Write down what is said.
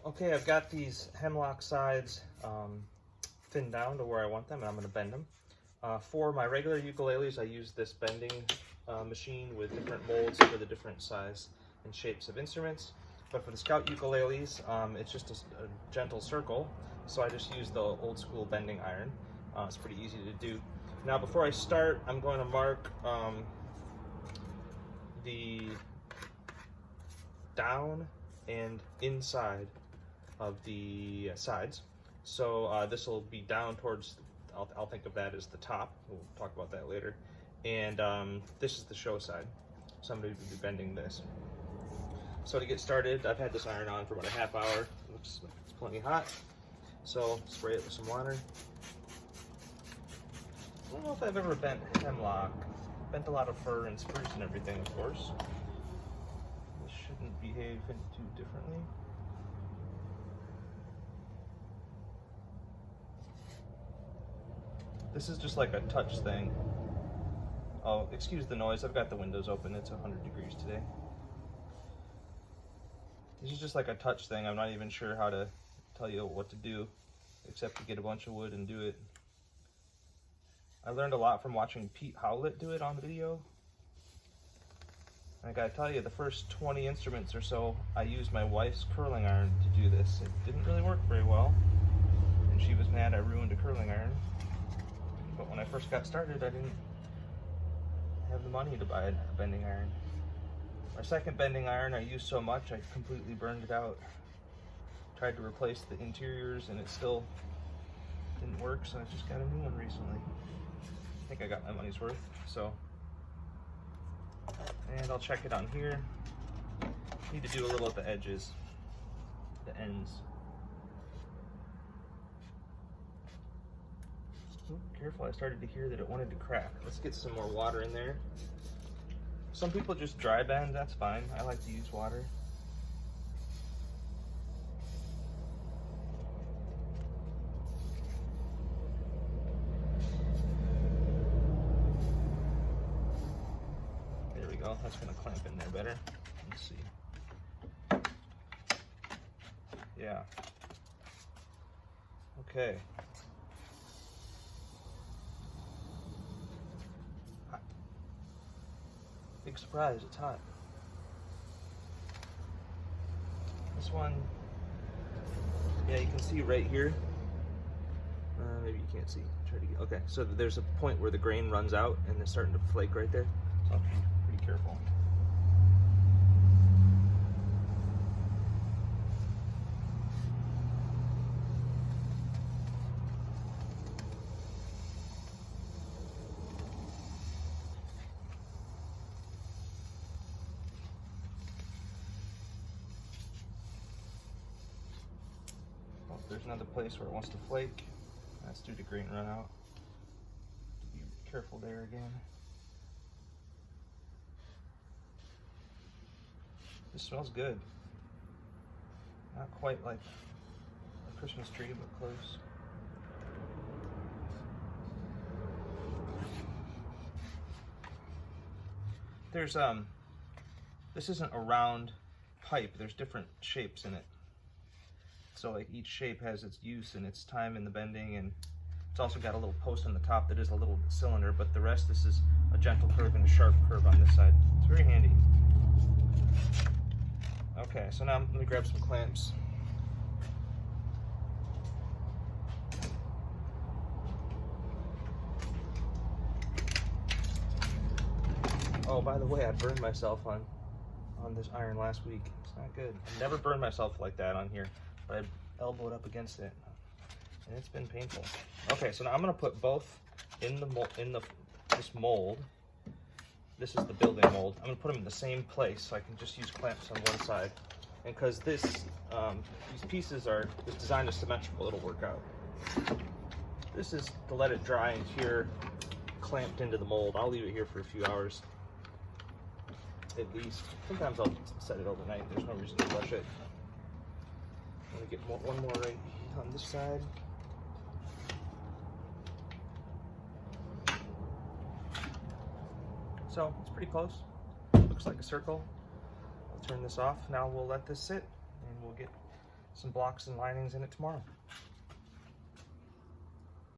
Okay, I've got these Hemlock sides thinned down to where I want them, and I'm going to bend them. For my regular ukuleles, I use this bending machine with different molds for the different size and shapes of instruments. But for the Scout ukuleles, it's just a gentle circle, so I just use the old school bending iron. It's pretty easy to do. Now, before I start, I'm going to mark the down and inside of the sides. So this will be down towards, I'll think of that as the top. We'll talk about that later. And this is the show side. So I'm going to be bending this. So to get started, I've had this iron on for about a half hour. Looks like it's plenty hot. So spray it with some water. I don't know if I've ever bent hemlock. Bent a lot of fir and spruce and everything, of course. This shouldn't behave any too differently. This is just like a touch thing. Oh, excuse the noise. I've got the windows open. It's 100 degrees today. This is just like a touch thing. I'm not even sure how to tell you what to do, except to get a bunch of wood and do it. I learned a lot from watching Pete Howlett do it on video. And I gotta tell you, the first 20 instruments or so, I used my wife's curling iron to do this. It didn't really work very well, and she was mad I ruined a curling iron. But when I first got started, I didn't have the money to buy a bending iron. My second bending iron I used so much I completely burned it out. Tried to replace the interiors and it still didn't work, so I just got a new one recently. I think I got my money's worth, so. And I'll check it on here. Need to do a little at the edges, the ends. Ooh, careful, I started to hear that it wanted to crack. Let's get some more water in there. Some people just dry bend, that's fine. I like to use water. There we go, that's gonna clamp in there better. Let's see. Yeah. Okay. Big surprise, it's hot. This one, yeah, you can see right here. Maybe you can't see. Try to get, okay, so there's a point where the grain runs out and it's starting to flake right there. So I'll be pretty careful. There's another place where it wants to flake. That's due to grain run out. Be careful there again. This smells good. Not quite like a Christmas tree, but close. There's this isn't a round pipe. There's different shapes in it. So like each shape has its use and its time in the bending, and it's also got a little post on the top that is a little cylinder, but the rest, this is a gentle curve and a sharp curve on this side. It's very handy. Okay, so now I'm gonna grab some clamps. Oh, by the way, I burned myself on this iron last week. It's not good. I never burned myself like that on here. But I elbowed up against it, and it's been painful. Okay, so now I'm gonna put both in this mold. This is the building mold. I'm gonna put them in the same place, so I can just use clamps on one side. And because these pieces are designed as symmetrical, it'll work out. This is to let it dry and here, clamped into the mold. I'll leave it here for a few hours, at least. Sometimes I'll set it overnight. There's no reason to rush it. I'm gonna get one more right on this side. So it's pretty close. Looks like a circle. I'll turn this off. Now we'll let this sit and we'll get some blocks and linings in it tomorrow.